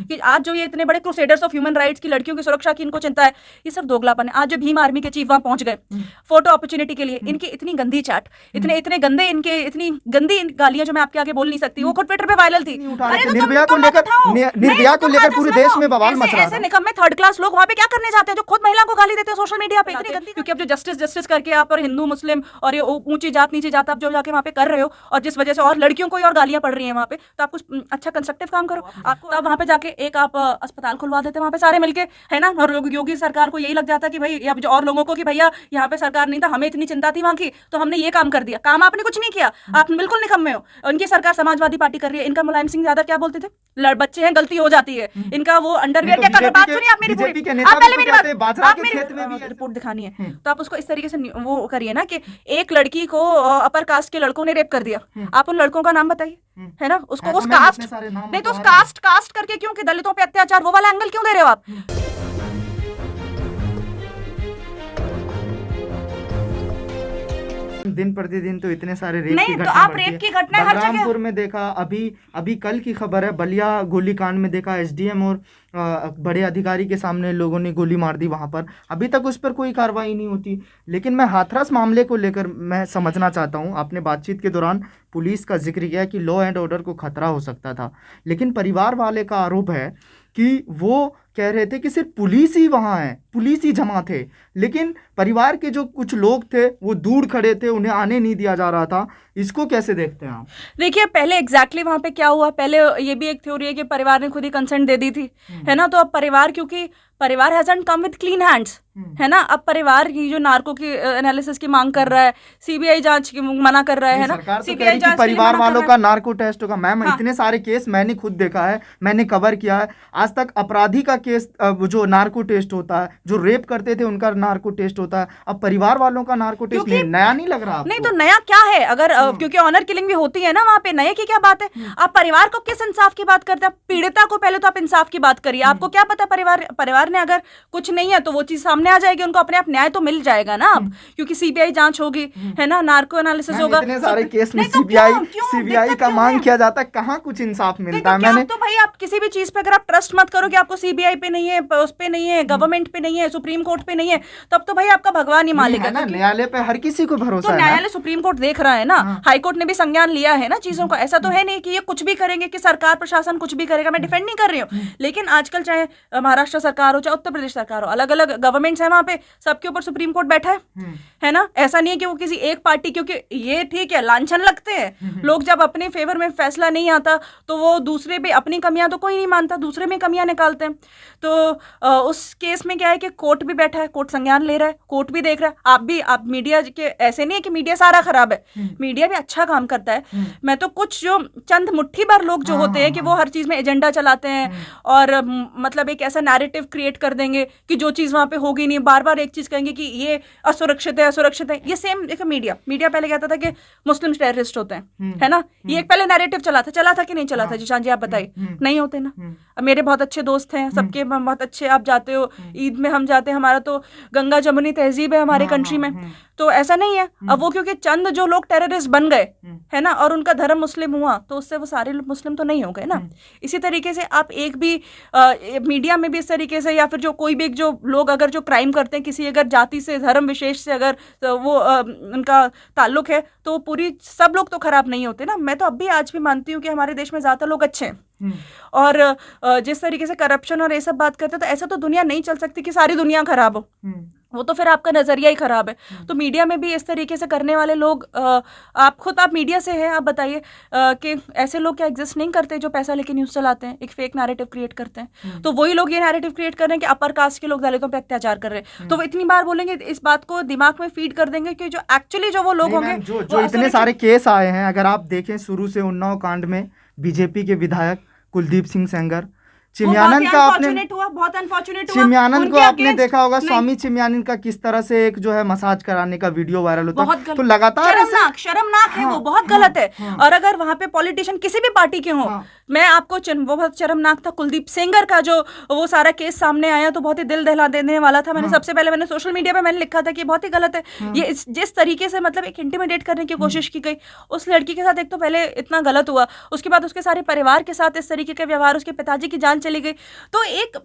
कि आज जो ये इतने बड़े क्रूसेडर्स ऑफ ह्यूमन राइट्स की लड़कियों की सुरक्षा की इनको चिंता है, ये सब दोगलापन है। आज जो भीम आर्मी के चीफ वहां पहुंच गए फोटो अपॉर्चुनिटी के लिए, इनकी इतनी गंदी चैट, इतने गंदे, इनके इतनी गंदी गालियां जो मैं आपके आगे बोल नहीं सकती, वो खुद ट्विटर पे वायरल थी। निर्भया को लेकर पूरे देश में बवाल मच रहा है। ऐसे निकम्मे थर्ड क्लास लोग वहां पे क्या करने जाते हैं जो खुद महिला को गाली देते हैं सोशल मीडिया पे, इतनी गंदी। क्योंकि अब जो जस्टिस करके आप और हिंदू मुस्लिम और ये ऊंची जात नीची जात आप जो जाके वहां पे कर रहे हो, और जिस वजह से और लड़कियों को और गालियां पड़ रही हैं वहां पे, तो आप कुछ अच्छा कंस्ट्रक्टिव काम करो। आपको अब वहां पे जाके एक आप अस्पताल खुलवा देते वहां पे सारे मिलके, है ना। और योगी सरकार को यही लग जाता कि भाई, या जो और लोगों को कि भैया यहाँ पे सरकार नहीं था, हमें इतनी चिंता थी वहां की, तो हमने ये काम कर दिया। काम आपने कुछ नहीं किया, आप बिल्कुल निकम्मे हो। उनकी सरकार समाजवादी पार्टी कर रही है। इनका मुलायम सिंह यादव क्या बोलते थे, बच्चे हैं गलती हो जाती है। इनका वो अंडरवियर क्या कर रहे, बात सुनिए आप मेरी पूरी, आप पहले मेरी बात, आप मेरी रिपोर्ट दिखानी है, तो आप उसको इस तरीके से वो करिए ना कि एक लड़की को अपर कास्ट के लड़कों ने रेप कर दिया, आप उन लड़कों का नाम बताइए, है ना। उसको उस कास्ट नहीं तो उस कास्ट करके क्यों, कि दलितों पे अत्याचार, वो वाला एंगल क्यों दे रहे हो आप। दिन प्रतिदिन तो इतने सारे रेप नहीं, की तो आप रेप की घटना हर जगह। बलरामपुर में देखा, अभी कल की खबर है, बलिया गोलीकांड में देखा, एसडीएम और बड़े अधिकारी के सामने लोगों ने गोली मार दी वहां पर। अभी तक उस पर कोई कार्रवाई नहीं होती। लेकिन मैं हाथरस मामले को लेकर मैं समझना चाहता हूं। आपने बातचीत के दौरान पुलिस का जिक्र किया कि लॉ एंड ऑर्डर को खतरा हो सकता था, लेकिन परिवार वाले का आरोप है कि वो कह रहे थे कि सिर्फ पुलिस ही वहाँ है, पुलिस ही जमा थे, लेकिन परिवार के जो कुछ लोग थे वो दूर खड़े थे, उन्हें आने नहीं दिया जा रहा था। इसको कैसे देखते हैं आप? देखिए, पहले एग्जैक्टली वहां पे क्या हुआ, पहले ये भी एक थ्योरी है कि परिवार ने खुद ही कंसेंट दे दी थी, है ना। तो अब परिवार, क्योंकि परिवार hasn't come with clean hands, है ना। अब परिवार की जो नार्को की एनालिसिस की मांग कर रहा है, सीबीआई जांच की मना कर रहा है ना। सीबीआई जांच परिवार वालों का नार्को टेस्ट होगा। मैम, इतने सारे केस मैंने खुद देखा है, मैंने कवर किया है। आज तक अपराधी का केस जो नार्को टेस्ट होता है, जो रेप करते थे उनका नार्को टेस्ट होता है, अब परिवार वालों का नार्को टेस्ट नहीं। नया नहीं लग रहा? नहीं तो नया क्या है, अगर क्योंकि ऑनर किलिंग भी होती है ना वहां पे, नए की क्या बात है। आप परिवार को किस इंसाफ की बात करते हैं? पीड़िता को पहले तो आप इंसाफ की बात करिए। आपको क्या पता परिवार ने अगर कुछ नहीं है तो वो चीज सामने आ जाएगी, उनको अपने आप न्याय तो मिल जाएगा ना अब, क्योंकि सीबीआई जांच होगी, है ना, नार्को एनालिसिस होगा। इतने सारे केस में सीबीआई का मांग किया जाता है, कहाँ कुछ इंसाफ मिलता है? मैंने तो भाई, आप किसी भी चीज पे अगर आप ट्रस्ट मत करो कि आपको सीबीआई पे नहीं है, उस पे नहीं है, गवर्नमेंट पे नहीं है, सुप्रीम कोर्ट पे नहीं है, तब तो भाई आपका भगवान ही मालिक है ना। न्यायालय पे हर किसी को भरोसा है। न्यायालय सुप्रीम कोर्ट देख रहा है ना, हाई कोर्ट ने भी संज्ञान लिया है ना चीजों का। ऐसा तो है नहीं कि ये कुछ भी करेंगे, कि सरकार प्रशासन कुछ भी करेगा। मैं डिफेंड नहीं कर रही हूँ, लेकिन आजकल चाहे महाराष्ट्र सरकार हो चाहे उत्तर प्रदेश सरकार हो, अलग अलग गवर्नमेंट्स है वहां पे, सबके ऊपर सुप्रीम कोर्ट बैठा है ना। ऐसा नहीं है कि वो किसी एक पार्टी, क्योंकि ये ठीक है लांछन लगते हैं लोग, जब अपने फेवर में फैसला नहीं आता तो वो दूसरे पे, अपनी कमियां तो कोई नहीं मानता, दूसरे में कमियां निकालते हैं। तो उस केस में क्या है कि कोर्ट भी बैठा है, कोर्ट संज्ञान ले रहा है, कोर्ट भी देख रहा है। आप मीडिया के, ऐसे नहीं है कि मीडिया सारा खराब है, मीडिया भी अच्छा काम करता है। मैं तो कुछ जो चंद मुट्ठी भर लोग जो होते हैं कि वो हर चीज में एजेंडा चलाते हैं और मतलब एक ऐसा नैरेटिव क्रिएट कर देंगे कि जो चीज वहां पे होगी नहीं, बार बार एक चीज कहेंगे कि ये असुरक्षित है। ये सेम एक मीडिया पहले कहता था कि मुस्लिम टेररिस्ट होते हैं, है ना। ये एक पहले नैरेटिव चला था कि नहीं चला था? जीशान जी आप बताइए। नहीं होते ना। अब मेरे बहुत अच्छे दोस्त हैं, सबके बहुत अच्छे, आप जाते हो ईद में, हम जाते हैं, हमारा तो गंगा जमुनी तहजीब है हमारे कंट्री में, तो ऐसा नहीं है। अब वो क्योंकि चंद जो लोग टेररिस्ट बन गए, है ना, और उनका धर्म मुस्लिम हुआ, तो उससे वो सारे मुस्लिम तो नहीं हो गए ना। इसी तरीके से आप एक भी मीडिया में भी इस तरीके से, या फिर जो कोई भी जो लोग अगर जो क्राइम करते हैं किसी अगर जाति से, धर्म विशेष से अगर वो उनका ताल्लुक है, तो पूरी सब लोग तो खराब नहीं होते ना। मैं तो अब भी आज भी मानती हूँ कि हमारे देश में ज्यादा लोग अच्छे हैं। और जिस तरीके से करप्शन और ये सब बात करते हैं, तो ऐसा तो दुनिया नहीं चल सकती कि सारी दुनिया खराब हो, वो तो फिर आपका नजरिया ही खराब है। तो मीडिया में भी इस तरीके से करने वाले लोग, आप मीडिया से हैं, आप बताइए कि ऐसे लोग क्या एग्जिस्ट नहीं करते जो पैसा लेके न्यूज चलाते हैं, एक फेक नैरेटिव क्रिएट करते हैं। तो वही लोग ये नैरेटिव क्रिएट कर रहे हैं कि अपर कास्ट के लोग दलितों पे अत्याचार कर रहे हैं, तो वो इतनी बार बोलेंगे, इस बात को दिमाग में फीड कर देंगे कि जो एक्चुअली जो वो लोग होंगे, जो इतने सारे केस आए हैं, अगर आप देखें शुरू से उन्नाव कांड में बीजेपी के विधायक कुलदीप सिंह सेंगर, चिमयानंद का बहुत अनफॉर्चुनेट हुआ। चिमयानंद को आपने देखा होगा, स्वामी चिमयानंद का किस तरह से एक जो है मसाज कराने का वीडियो वायरल होता है, तो लगातार शर्मनाक है, वो बहुत गलत है। और अगर वहां पे पॉलिटिशियन किसी भी पार्टी के हों, मैं आपको वो बहुत शर्मनाक था। कुलदीप सेंगर का जो वो सारा केस सामने आया तो बहुत ही दिल दहला देने वाला था। सबसे पहले मैंने सोशल मीडिया पे मैंने लिखा था कि बहुत ही गलत है ये, जिस तरीके से मतलब एक इंटिमिडेट करने की कोशिश की गई उस लड़की के साथ। एक तो पहले इतना गलत हुआ, उसके बाद उसके सारे परिवार के साथ इस तरीके के व्यवहार, उसके पिताजी की जान जान चली गई। तो एक,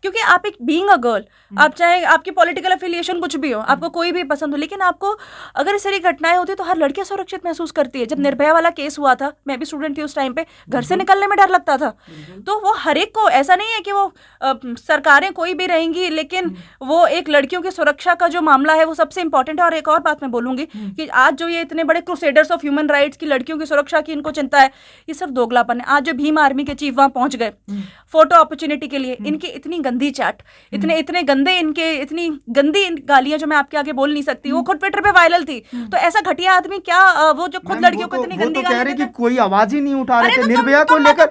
क्योंकि आप एक बीइंग अ गर्ल, आप चाहे आपकी पॉलिटिकल अफिलिएशन कुछ भी हो, आपको कोई भी पसंद हो, लेकिन आपको अगर इस तरह की घटनाएं होती तो हर लड़की सुरक्षित महसूस करती है। जब निर्भया वाला केस हुआ था, मैं भी स्टूडेंट थी उस टाइम पे, घर से निकलने में डर लगता था। तो वो हर एक को, ऐसा नहीं है कि वो सरकारें कोई भी रहेंगी, लेकिन वो एक लड़कियों की सुरक्षा का जो मामला है वो सबसे इंपॉर्टेंट है। और एक और बात मैं बोलूंगी कि आज जो ये इतने बड़े क्रूसेडर्स ऑफ ह्यूमन राइट्स की लड़कियों की सुरक्षा की इनको चिंता है, ये सिर्फ दोगलापन है। आज जो भीम आर्मी के चीफ वहां पहुंच गए फोटो अपॉर्चुनिटी के लिए, इनकी इतनी गंदी चैट, इतने गंदे, इनके इतनी गंदी गालियां जो मैं आपके आगे बोल नहीं सकती, वो खुद ट्विटर पे वायरल थी। तो ऐसा घटिया आदमी क्या, वो जो खुद लड़कियों को इतनी गंदी गाली देते हैं, कोई आवाज ही नहीं उठा रहे थे निर्भया को लेकर,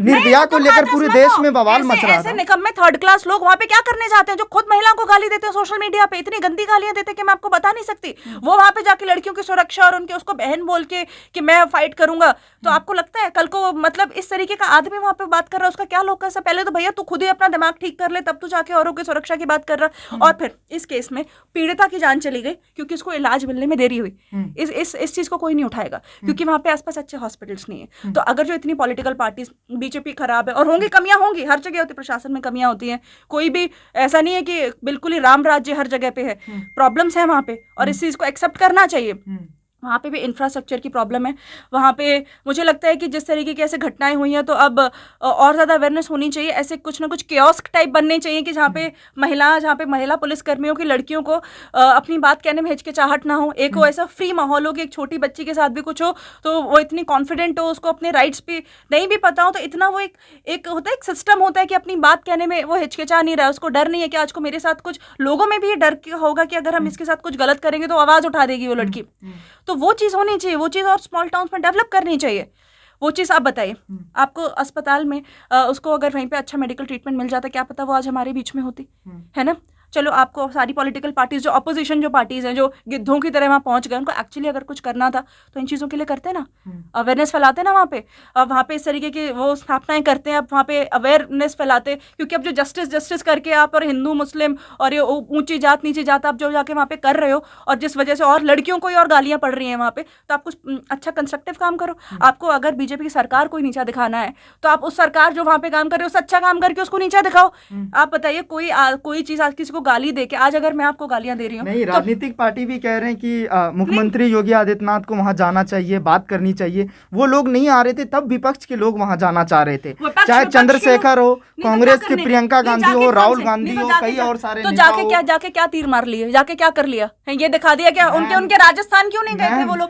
निर्भया को लेकर पूरे देश में बवाल मच रहा था। ऐसे निकम्मे थर्ड क्लास लोग वहां पे क्या करने जाते हैं, जो खुद महिलाओं को गाली देते हैं सोशल मीडिया पे, इतनी गंदी गालियां देते हैं कि मैं आपको बता नहीं सकती। वो वहां पे जाके लड़कियों की सुरक्षा और उनके उसको बहन बोल के कि मैं फाइट करूंगा, तो आपको लगता है कल को मतलब इस तरीके का आदमी वहां पे बात कर रहा है, उसका क्या लोग कैसा? पहले तो भैया तू खुद ही अपना दिमाग ठीक कर ले, तब तू जाके औरों की सुरक्षा की बात कर रहा। और फिर इस केस में पीड़िता की जान चली गई क्योंकि उसको इलाज मिलने में देरी हुई। इस चीज को कोई नहीं उठाएगा क्योंकि वहां पे आसपास अच्छे हॉस्पिटल्स नहीं है। तो अगर जो इतनी पॉलिटिकल पार्टीज, बीजेपी खराब है, और होंगी, कमियां होंगी, हर जगह होती, प्रशासन में कमियां होती हैं, कोई भी ऐसा नहीं है कि बिल्कुल ही राम राज्य हर जगह पे है, प्रॉब्लम्स है वहां पे, और इस चीज को एक्सेप्ट करना चाहिए। वहाँ पे भी इंफ्रास्ट्रक्चर की प्रॉब्लम है। वहाँ पे मुझे लगता है कि जिस तरीके की ऐसे घटनाएं हुई हैं, तो अब और ज़्यादा अवेयरनेस होनी चाहिए। ऐसे कुछ ना कुछ कियोस्क टाइप बनने चाहिए कि जहाँ पे महिला पुलिसकर्मियों की लड़कियों को अपनी बात कहने में हिचकिचाहट ना हो, एक हो ऐसा फ्री माहौल हो कि एक छोटी बच्ची के साथ भी कुछ हो तो वो इतनी कॉन्फिडेंट हो, उसको अपने राइट्स भी नहीं भी पता हो, तो इतना वो एक होता है, एक सिस्टम होता है कि अपनी बात कहने में वो हिचकिचा नहीं रहा है, उसको डर नहीं है कि आज को मेरे साथ कुछ, लोगों में भी ये डर होगा कि अगर हम इसके साथ कुछ गलत करेंगे तो आवाज़ उठा देगी वो लड़की। तो वो चीज़ होनी चाहिए, वो चीज़ और स्मॉल टाउन्स में डेवलप करनी चाहिए। वो चीज़ आप बताइए, आपको अस्पताल में उसको अगर वहीं पे अच्छा मेडिकल ट्रीटमेंट मिल जाता, क्या पता वो आज हमारे बीच में होती, है ना। चलो, आपको सारी पॉलिटिकल पार्टीज, जो अपोजिशन जो पार्टीज हैं, जो गिद्धों की तरह वहाँ पहुँच गए, उनको एक्चुअली अगर कुछ करना था तो इन चीज़ों के लिए करते ना, अवेयरनेस फैलाते ना वहाँ पे। अब वहाँ पे इस तरीके की वो स्थापनाएं करते हैं, अब वहाँ पे अवेयरनेस फैलाते, क्योंकि अब जो जस्टिस करके आप और हिंदू मुस्लिम और ये ऊंची जात नीची जात आप जो जाके वहाँ पे कर रहे हो, और जिस वजह से और लड़कियों को ही और गालियाँ पड़ रही हैं वहाँ पे, तो आप कुछ अच्छा कंस्ट्रक्टिव काम करो। आपको अगर बीजेपी की सरकार कोई नीचा दिखाना है तो आप उस सरकार जो वहाँ पे काम कर रहे हो उससे अच्छा काम करके उसको नीचा दिखाओ। आप बताइए, कोई चीज़ आज किसी को गाली दे के, आज अगर मैं आपको गालियां दे रही हूँ, नहीं, राजनीतिक पार्टी भी कह रहे हैं कि मुख्यमंत्री योगी आदित्यनाथ को वहां जाना चाहिए, बात करनी चाहिए। वो लोग नहीं आ रहे थे, तब विपक्ष के लोग वहां जाना चाह रहे थे, चाहे चंद्रशेखर हो, कांग्रेस की प्रियंका गांधी हो, राहुल गांधी हो, कई और सारे। तो जाके क्या तीर मार लिए, जाके क्या कर लिया, ये दिखा दिया क्या? उनके राजस्थान क्यों नहीं गए थे वो लोग?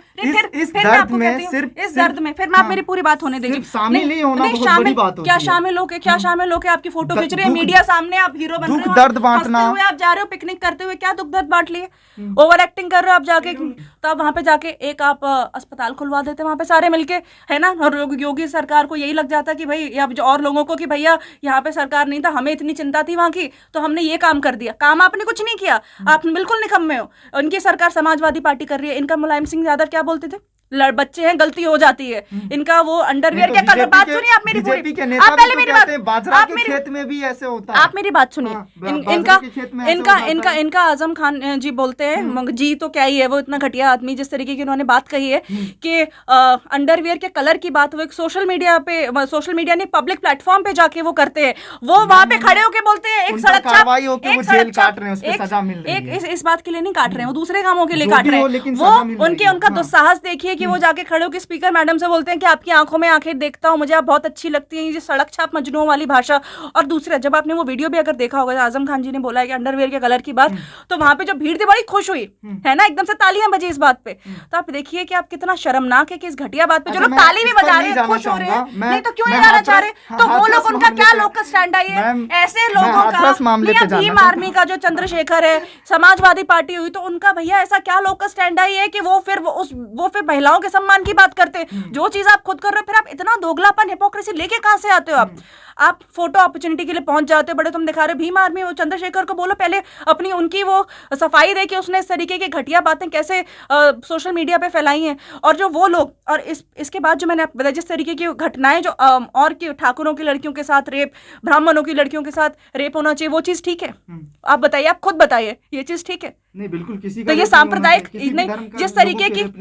इस दर्द में फिर मैं आप मेरी पूरी बात होने दीजिए। शामिल नहीं होना बहुत बड़ी बात होती है। क्या शामिल होके आपकी फोटो खींच रहे हैं मीडिया सामने, आप हीरो बन रहे हो, दर्द बांटना, आप जा रहे हो पिकनिक करते हुए, क्या दुख दर्द बांट लिए, ओवर एक्टिंग कर रहे हो आप जाके। तो आप वहां पे जाके एक आप अस्पताल खुलवा देते वहां पे सारे मिलके, है ना। और योगी सरकार को यही लग जाता कि भाई, या और लोगों को कि भैया यहाँ पे सरकार नहीं था, हमें इतनी चिंता थी वहां की, तो हमने ये काम कर दिया। काम आपने कुछ नहीं किया, आप बिल्कुल निकम्मे हो। उनकी सरकार समाजवादी पार्टी कर रही है, इनका मुलायम सिंह यादव क्या बोलते थे, बच्चे हैं, गलती हो जाती है। इनका वो अंडरवियर क्या कलर, बात सुनिए आप मेरी पूरी, आप पहले मेरी बात, बाजरा के खेत में भी ऐसे होता है, आप मेरी बात सुनिए। इनका आजम खान जी बोलते हैं, जी तो क्या ही है, वो इतना घटिया आदमी, जिस तरीके की उन्होंने बात कही है कि अंडरवियर के कलर की बात, वो एक सोशल मीडिया ने पब्लिक प्लेटफॉर्म पे जाके वो करते हैं, वो वहां पे खड़े होके बोलते हैं एक सड़क इस बात के लिए नहीं काट रहे हैं, वो दूसरे कामों के लिए काट रहे हैं। वो उनका दुस्साहस देखिए कि वो जाके खड़े होकर स्पीकर मैडम से बोलते हैं कि आपकी आंखों में आंखें देखता हूं, मुझे आप बहुत अच्छी लगती हैं, ये सड़क छाप मजनूओं वाली भाषा। और दूसरा, जब आपने वो वीडियो भी अगर देखा होगा, आजम खान जी ने बोला है कि अंडरवियर के कलर की बात, तो वहां पे जो भीड़ थी बड़ी खुश हुई, है ना, एकदम से तालियां बजी इस बात पे। तो आप देखिए कि आप कितना शर्मनाक है कि इस घटिया बात पे जो लोग ताली भी बजा रहे हैं, खुश हो रहे हैं, नहीं तो क्यों नहीं जाना चाह रहे? तो वो लोग, उनका क्या लोग का स्टैंड है? ऐसे लोगों का, भीम आर्मी का जो चंद्रशेखर है, समाजवादी पार्टी हुई, तो उनका भैया ऐसा क्या लोग का स्टैंड है कि वो फिर महिलाओं के सम्मान की बात करते हैं। जो चीज आप खुद कर रहे हो, फिर आप इतना दोगलापन, हिपोक्रेसी लेके कहां से आते हो? आप फोटो अपॉर्चुनिटी के लिए पहुंच जाते हो, बड़े तुम दिखा रहे हो। भीम आर्मी, वो चंद्रशेखर को बोलो पहले अपनी उनकी वो सफाई दे कि उसने इस तरीके की घटिया बातें कैसे सोशल मीडिया पे फैलाई हैं। और जो वो लोग, और इसके बाद जो मैंने बताया, जिस तरीके की घटनाएं जो और की ठाकुरों की लड़कियों के साथ रेप, ब्राह्मणों की लड़कियों के साथ रेप होना चाहिए, वो चीज ठीक है? आप बताइए, आप खुद बताइए, ये चीज ठीक है? नहीं, बिल्कुल किसी का तो ये सांप्रदायिक नहीं,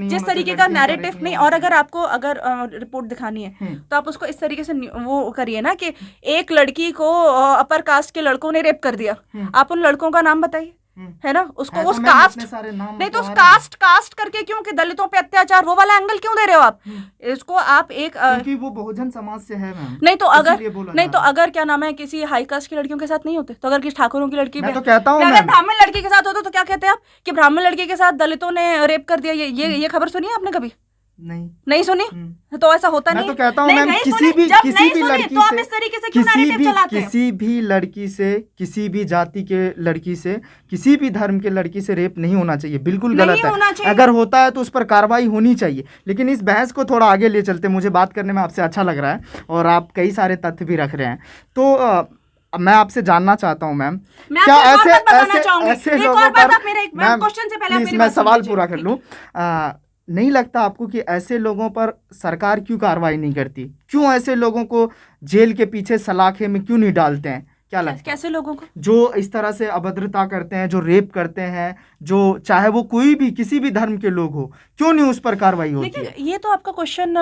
जिस तरीके का नैरेटिव नहीं। और अगर आपको रिपोर्ट दिखानी है तो आप उसको इस तरीके से वो करिए ना कि एक लड़की को अपर कास्ट के लड़कों ने रेप कर दिया, आप उन लड़कों का नाम बताइए, है ना, उसको उस कास्ट नहीं तो उस कास्ट करके क्यों, कि दलितों पे अत्याचार, वो वाला एंगल क्यों दे रहे हो आप इसको? आप एक क्योंकि वो बहुजन समाज से है मैम, नहीं तो अगर क्या नाम है किसी हाई कास्ट की लड़कियों के साथ नहीं होते, तो अगर किसी ठाकुरों की लड़की मैं तो कहता हूँ अगर ब्राह्मण लड़की के साथ होते तो क्या कहते हैं आप कि ब्राह्मण लड़की के साथ दलितों ने रेप कर दिया? ये खबर सुनी है आपने कभी? नहीं सुनी? तो ऐसा होता नहीं। मैं तो कहता हूँ मैम, किसी भी लड़की तो आप इस तरीके से क्यों नैरेटिव चलाते हैं? किसी भी लड़की से, किसी भी जाति के लड़की से, किसी भी धर्म के लड़की से रेप नहीं होना चाहिए, बिल्कुल गलत है। अगर होता है तो उस पर कार्रवाई होनी चाहिए। लेकिन इस बहस को थोड़ा आगे ले चलते, मुझे बात करने में आपसे अच्छा लग रहा है और आप कई सारे तथ्य भी रख रहे हैं। तो मैं आपसे जानना चाहता हूँ मैम, क्या ऐसे लोगों पर, मैं सवाल पूरा कर लूँ, नहीं लगता आपको कि ऐसे लोगों पर सरकार क्यों कार्रवाई नहीं करती? क्यों ऐसे लोगों को जेल के पीछे सलाखे में क्यों नहीं डालते हैं? क्या लगता है कैसे लोगों को जो इस तरह से अभद्रता करते हैं, जो रेप करते हैं, जो चाहे वो कोई भी किसी भी धर्म के लोग हो, क्यों नहीं उस पर कार्रवाई होती है? ये तो आपका क्वेश्चन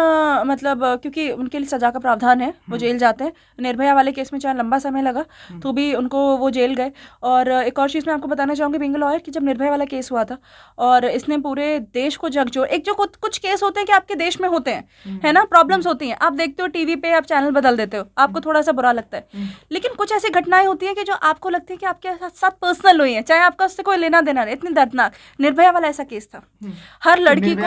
मतलब क्योंकि उनके लिए सजा का प्रावधान है, वो जेल जाते हैं। निर्भया वाले केस में चाहे लंबा समय लगा तो भी उनको वो जेल गए। और एक और चीज़ मैं आपको बताना चाहूँगी बिंग लॉयर, कि जब निर्भया वाला केस हुआ था और इसने पूरे देश को झकझोर, एक जो कुछ केस होते हैं कि आपके देश में होते हैं, है ना, प्रॉब्लम्स होती हैं, आप देखते हो टीवी पे, आप चैनल बदल देते हो, आपको थोड़ा सा बुरा लगता है। लेकिन कुछ ऐसी घटनाएं होती हैं कि जो आपको लगती है कि आपके साथ पर्सनल हुई है, चाहे आपका उससे कोई लेना देना नहीं। इतनी दर्दनाक निर्भया वाला ऐसा केस था, हर लड़की को,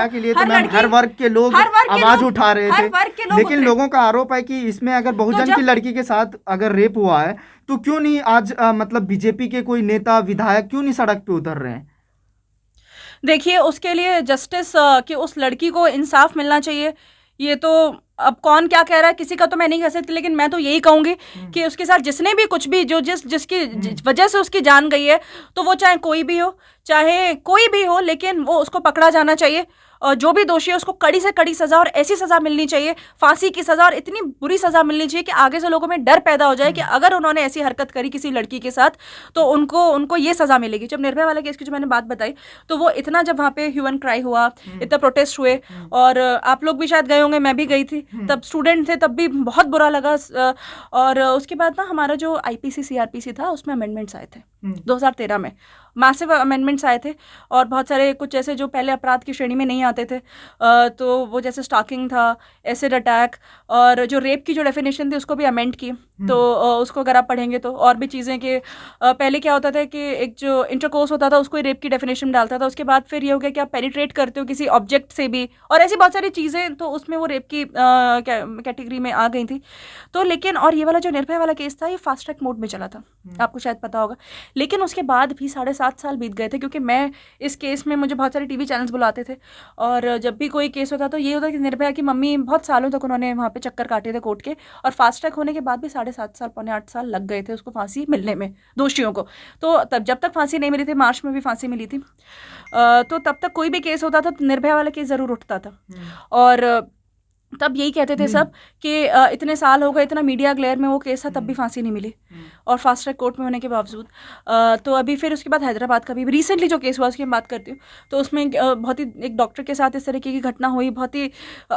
हर वर्ग के लोग आवाज उठा रहे थे। लेकिन लोगों का आरोप है कि इसमें अगर बहुजन की लड़की के साथ अगर रेप हुआ है तो क्यों नहीं आज मतलब बीजेपी के कोई नेता विधायक क्यों नहीं सड़क पे उतर रहे हैं? देखिए, उसके लिए जस्टिस, कि उस लड़की को इंसाफ मिलना चाहिए। ये तो अब कौन क्या कह रहा है किसी का तो मैं नहीं कह सकती, लेकिन मैं तो यही कहूंगी कि उसके साथ जिसने भी कुछ भी, जो जिसकी वजह से उसकी जान गई है, तो वो चाहे कोई भी हो, चाहे कोई भी हो, लेकिन वो उसको पकड़ा जाना चाहिए। और जो भी दोषी है उसको कड़ी से कड़ी सजा, और ऐसी सजा मिलनी चाहिए, फांसी की सजा, और इतनी बुरी सजा मिलनी चाहिए कि आगे से लोगों में डर पैदा हो जाए कि अगर उन्होंने ऐसी हरकत करी किसी लड़की के साथ तो उनको ये सजा मिलेगी। जब निर्भया वाले केस की जो मैंने बात बताई, तो वो इतना, जब वहाँ पे ह्यूमन क्राई हुआ, इतना प्रोटेस्ट हुए, और आप लोग भी शायद गए होंगे, मैं भी गई थी, तब स्टूडेंट थे, तब भी बहुत बुरा लगा। और उसके बाद ना हमारा जो IPC CRPC था उसमें अमेंडमेंट्स आए थे 2013 में, मैसिव अमेंडमेंट्स आए थे। और बहुत सारे कुछ ऐसे जो पहले अपराध की श्रेणी में नहीं आते थे, तो वो जैसे स्टॉकिंग था, एसिड अटैक, और जो रेप की जो डेफिनेशन थी उसको भी अमेंड की। तो उसको अगर आप पढ़ेंगे तो और भी चीज़ें कि पहले क्या होता था कि एक जो इंटरकोर्स होता था उसको रेप की डेफिनेशन में डालता था, उसके बाद फिर ये हो गया कि आप पेनिट्रेट करते हो किसी ऑब्जेक्ट से भी, और ऐसी बहुत सारी चीज़ें, तो उसमें वो रेप की कैटेगरी में आ गई थी। तो लेकिन, और ये वाला जो निर्भया वाला केस था ये फास्ट ट्रैक मोड में चला था, आपको शायद पता होगा। लेकिन उसके बाद भी 7.5 साल बीत गए थे, क्योंकि मैं इस केस में, मुझे बहुत सारे TV चैनल्स बुलाते थे, और जब भी कोई केस होता तो ये होता कि निर्भया की मम्मी बहुत सालों तक उन्होंने वहाँ पे चक्कर काटे थे कोर्ट के, और फास्ट ट्रैक होने के बाद भी 7.5 साल, 7.25 साल लग गए थे उसको फांसी मिलने में, दोषियों को। तो तब जब तक फांसी नहीं मिली थी, मार्च में भी फांसी मिली थी, तो तब तक कोई भी केस होता था तो निर्भया वाला केस ज़रूर उठता था। और तब यही कहते थे सब कि इतने साल हो गए, इतना मीडिया ग्लेयर में वो केस था, तब भी फांसी नहीं मिली, और फास्ट ट्रैक कोर्ट में होने के बावजूद। तो अभी फिर उसके बाद हैदराबाद का भी रिसेंटली जो केस हुआ उसकी मैं बात करती हूँ, तो उसमें बहुत ही एक डॉक्टर के साथ इस तरीके की घटना हुई, बहुत ही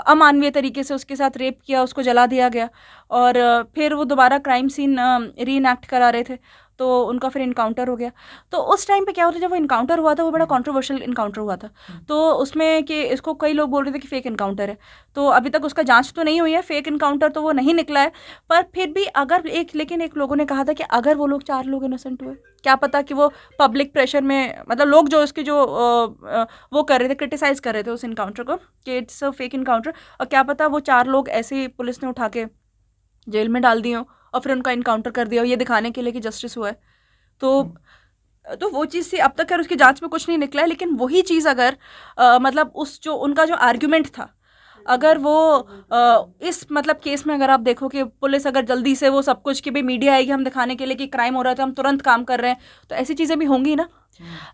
अमानवीय तरीके से उसके साथ रेप किया, उसको जला दिया गया, और फिर वो दोबारा क्राइम सीन री इनैक्ट करा रहे थे, तो उनका फिर इनकाउंटर हो गया। तो उस टाइम पे क्या होता, जब वो इनकाउंटर हुआ था वो बड़ा कंट्रोवर्शियल इनकाउंटर हुआ था, तो उसमें कि इसको कई लोग बोल रहे थे कि फेक इनकाउंटर है, तो अभी तक उसका जांच तो नहीं हुई है, फेक इनकाउंटर तो वो नहीं निकला है। पर फिर भी अगर लेकिन एक लोगों ने कहा था कि अगर वो लोग 4 लोग इनोसेंट हुए, क्या पता कि वो पब्लिक प्रेशर में, मतलब लोग जो उसके जो वो कर रहे थे, क्रिटिसाइज कर रहे थे उस इनकाउंटर को कि इट्स अ फेक इनकाउंटर, और क्या पता वो 4 लोग ऐसे ही पुलिस ने उठा के जेल में डाल दिए हो और फिर उनका इनकाउंटर कर दिया, ये दिखाने के लिए कि जस्टिस हुआ है। तो वो चीज़ थी। अब तक खैर उसकी जांच में कुछ नहीं निकला है, लेकिन वही चीज़ अगर मतलब उस जो उनका जो आर्ग्यूमेंट था, अगर वो इस मतलब केस में अगर आप देखो कि पुलिस अगर जल्दी से वो सब कुछ कि भाई मीडिया आएगी हम दिखाने के लिए कि क्राइम हो रहा है तो हम तुरंत काम कर रहे हैं, तो ऐसी चीज़ें भी होंगी ना।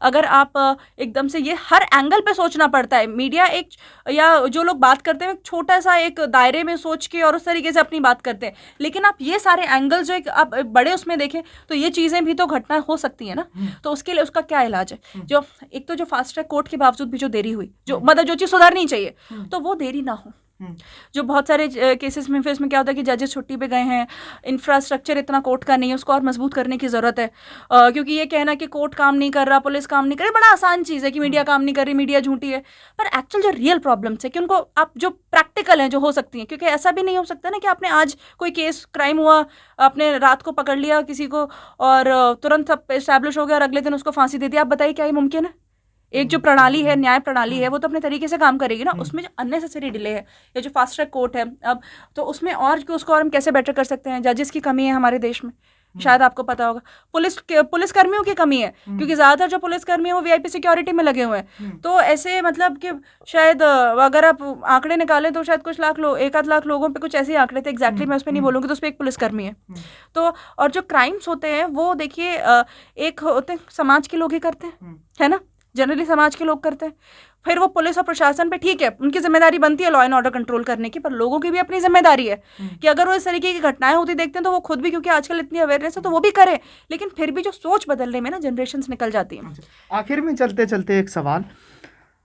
अगर आप एकदम से, ये हर एंगल पे सोचना पड़ता है। मीडिया एक, या जो लोग बात करते हैं छोटा सा एक दायरे में सोच के और उस तरीके से अपनी बात करते हैं, लेकिन आप ये सारे एंगल जो एक आप बड़े उसमें देखें तो ये चीज़ें भी तो घटना हो सकती है ना। तो उसके लिए उसका क्या इलाज है? जो एक तो जो फास्ट ट्रैक कोर्ट के बावजूद भी जो देरी हुई, जो मतलब जो चीज़ सुधारनी चाहिए, तो वो देरी ना हो। जो बहुत सारे केसेस में फिर इसमें क्या होता है कि जजेस छुट्टी पे गए हैं, इंफ्रास्ट्रक्चर इतना कोर्ट का नहीं है, उसको और मजबूत करने की ज़रूरत है। क्योंकि ये कहना कि कोर्ट काम नहीं कर रहा, पुलिस काम नहीं कर रही, बड़ा आसान चीज़ है कि मीडिया काम नहीं कर रही, मीडिया झूठी है। पर एक्चुअल जो रियल प्रॉब्लम्स है कि उनको आप जो प्रैक्टिकल हैं जो हो सकती हैं, क्योंकि ऐसा भी नहीं हो सकता ना कि आपने आज कोई केस क्राइम हुआ, आपने रात को पकड़ लिया किसी को और तुरंत सब एस्टैब्लिश हो गया और अगले दिन उसको फांसी दे दी। आप बताइए क्या ये मुमकिन है? एक जो प्रणाली है, न्याय प्रणाली है, वो तो अपने तरीके से काम करेगी ना। उसमें जो अननेसेसरी डिले है या जो फास्ट ट्रैक कोर्ट है अब, तो उसमें और कि उसको और हम कैसे बेटर कर सकते हैं। जजेस की कमी है हमारे देश में, शायद आपको पता होगा। पुलिस कर्मियों की कमी है, क्योंकि ज़्यादातर जो पुलिस कर्मी है वो वीआईपी सिक्योरिटी में लगे हुए हैं। तो ऐसे मतलब कि शायद अगर आप आंकड़े निकालें तो शायद कुछ लाख लोग, 1 आध लाख लोगों पे कुछ ऐसे ही आंकड़े थे, एग्जैक्टली मैं उस पर नहीं बोलूँगी, तो उस पर एक पुलिसकर्मी है। तो और जो क्राइम्स होते हैं वो देखिए एक होते हैं समाज के लोग ही करते हैं, है ना, जनरली समाज के लोग करते हैं। फिर वो पुलिस और प्रशासन पे ठीक है, उनकी जिम्मेदारी बनती है लॉ एंड ऑर्डर कंट्रोल करने की, पर लोगों की भी अपनी जिम्मेदारी है कि अगर वो इस तरीके की घटनाएं होती देखते हैं तो वो खुद भी, क्योंकि आजकल इतनी अवेयरनेस है, तो वो भी करें। लेकिन फिर भी जो सोच बदलने में ना जनरेशंस निकल जाती हैं। आखिर में चलते चलते एक सवाल,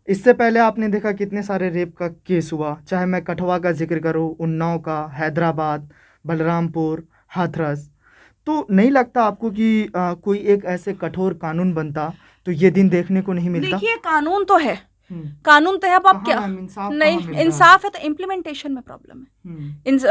इससे पहले आपने देखा कितने सारे रेप का केस हुआ, चाहे मैं कठुआ का जिक्र करूँ, उन्नाव का, हैदराबाद, बलरामपुर, हाथरस। तो नहीं लगता आपको कि कोई एक ऐसे कठोर कानून बनता तो ये दिन देखने को नहीं मिलता? देखिए कानून तो है, कानून तो है, अब आप क्या नहीं, इंसाफ है तो इम्प्लीमेंटेशन में प्रॉब्लम है।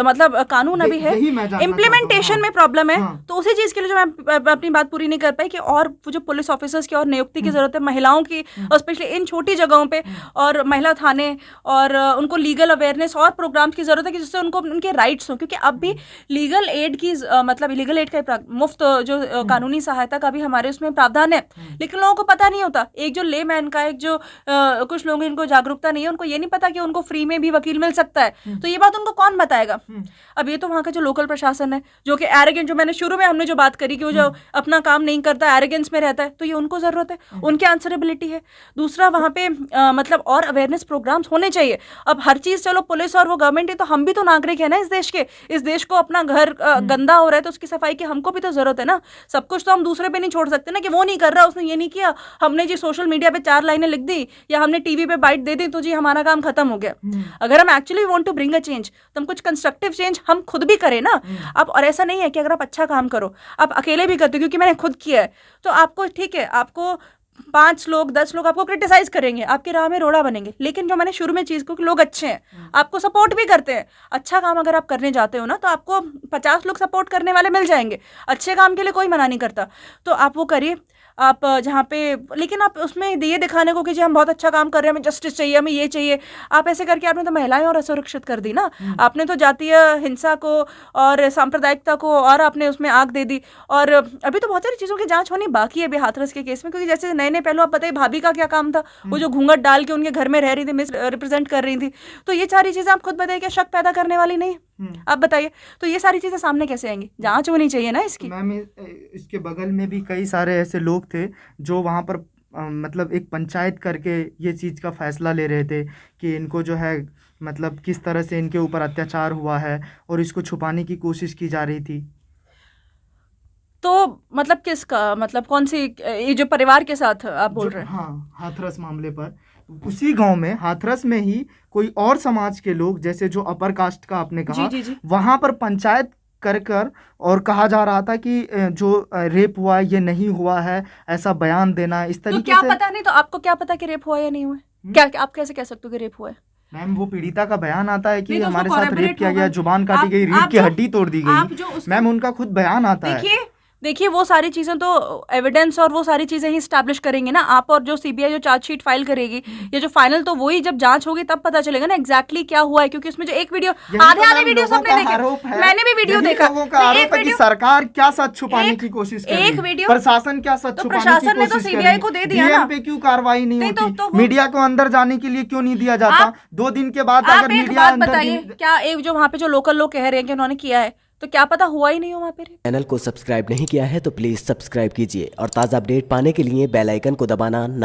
मतलब कानून अभी है, इम्प्लीमेंटेशन में प्रॉब्लम है। तो उसी चीज के लिए जो मैं अपनी बात पूरी नहीं कर पाई कि और वो जो पुलिस ऑफिसर्स की और नियुक्ति की जरूरत है, महिलाओं की, और स्पेशली इन छोटी जगहों पे, और महिला थाने, और उनको लीगल अवेयरनेस और प्रोग्राम्स की जरूरत है कि जिससे उनको उनके राइट्स हो। क्योंकि अब भी लीगल एड की मतलब लीगल एड का मुफ्त जो कानूनी सहायता का भी हमारे उसमें प्रावधान है, लेकिन लोगों को पता नहीं होता। एक जो लेमैन का, एक जो कुछ लोग इनको जागरूकता नहीं है, उनको ये नहीं पता कि उनको फ्री में भी वकील मिल सकता है। तो ये बात उनको कौन बताएगा? अब ये तो वहाँ का जो लोकल प्रशासन है, जो कि एरोगेंट, जो मैंने शुरू में हमने जो बात करी कि वो जो अपना काम नहीं करता, एरोगेंस में रहता है, तो ये उनको जरूरत है, उनकी आंसरेबिलिटी है। दूसरा वहाँ पे मतलब और अवेयरनेस प्रोग्राम्स होने चाहिए। अब हर चीज चलो पुलिस और वो गवर्नमेंट है, तो हम भी तो नागरिक है ना इस देश के। इस देश को अपना घर गंदा हो रहा है तो उसकी सफाई की हमको भी तो जरूरत है ना। सब कुछ तो हम दूसरे पे नहीं छोड़ सकते ना, कि वो नहीं कर रहा, उसने ये नहीं किया, हमने जी सोशल मीडिया पे 4 लाइनें लिख दी या हमने टीवी पे बाइट दे दी तो जी हमारा काम खत्म हो गया। अगर हम actually want to bring a change, तो हम कुछ कंस्ट्रक्टिव चेंज हम खुद भी करें ना। अब और ऐसा नहीं है कि अगर आप अच्छा काम करो, आप अकेले भी करते हो, क्योंकि मैंने खुद किया है, तो आपको ठीक है, आपको 5 लोग 10 लोग आपको क्रिटिसाइज करेंगे, आपकी राह में रोड़ा बनेंगे। लेकिन जो मैंने शुरू में चीज को कि लोग अच्छे हैं, आपको सपोर्ट भी करते हैं। अच्छा काम अगर आप करने जाते हो ना, तो आपको 50 लोग सपोर्ट करने वाले मिल जाएंगे। अच्छे काम के लिए कोई मना नहीं करता, तो आप वो करिए। आप जहाँ पे, लेकिन आप उसमें ये दिखाने को कि जी हम बहुत अच्छा काम कर रहे हैं, हमें जस्टिस चाहिए, हमें ये चाहिए, आप ऐसे करके आपने तो महिलाएं और असुरक्षित कर दी ना। आपने तो जातीय हिंसा को और सांप्रदायिकता को और आपने उसमें आग दे दी। और अभी तो बहुत सारी चीज़ों की जांच होनी बाकी है अभी हाथरस के केस में, क्योंकि जैसे नए नए पहलू, आप बताइए भाभी का क्या काम था, वो जो घूंघट डाल के उनके घर में रह रही थी, मिस रिप्रेजेंट कर रही थी। तो ये सारी चीज़ें आप खुद बताइए क्या शक पैदा करने वाली नहीं? आप बताइए, तो ये सारी चीजें सामने कैसे आएंगी? जांच होनी चाहिए ना इसकी। मैम इसके बगल में भी कई सारे ऐसे लोग थे जो वहाँ पर मतलब एक पंचायत करके ये चीज़ का फैसला ले रहे थे कि इनको जो है मतलब किस तरह से इनके ऊपर अत्याचार हुआ है, और इसको छुपाने की कोशिश की जा रही थी। तो मतलब किसका, मतलब कौन सी, ये जो परिवार के साथ आप बोल रहे हैं? हाँ, हाथरस मामले पर उसी गांव में, हाथरस में ही कोई और समाज के लोग, जैसे जो अपर कास्ट का आपने कहा, जी। वहां पर पंचायत कर और कहा जा रहा था कि जो रेप हुआ ये नहीं हुआ है, ऐसा बयान देना इस तरीके तो क्या से। पता नहीं, तो आपको क्या पता कि रेप हुआ या नहीं हुआ? क्या आप कैसे कह सकते हो कि रेप हुआ है? मैम वो पीड़िता का बयान आता है कि तो हमारे साथ रेप किया गया, जुबान काटी गई, रीढ़ की हड्डी तोड़ दी गई। मैम उनका खुद बयान आता है। देखिए वो सारी चीजें तो एविडेंस और वो सारी चीजें ही स्टैब्लिश करेंगे ना आप, और जो सीबीआई जो चार्जशीट फाइल करेगी, ये जो फाइनल, तो वही जब जांच होगी तब पता चलेगा ना एग्जैक्टली क्या हुआ है। क्योंकि उसमें जो एक वीडियो, आधे वीडियो सबने देखे, मैंने भी वीडियो देखा, लोगों का आरोप है कि सरकार क्या सच छुपाने की कोशिश कर रही है, एक वीडियो प्रशासन क्या सच छुपाने की कोशिश कर रही है। सीबीआई को दे दिया ना, पे क्यों कार्रवाई नहीं होती, मीडिया को अंदर जाने के लिए क्यों नहीं दिया जाता? 2 दिन के बाद अगर मीडिया अंदर, बताइए क्या एक जो वहाँ पे जो लोकल लोग कह रहे हैं कि उन्होंने किया है, तो क्या पता हुआ ही नहीं हो वहाँ पे। चैनल को सब्सक्राइब नहीं किया है तो प्लीज सब्सक्राइब कीजिए और ताज़ा अपडेट पाने के लिए बेल आइकन को दबाना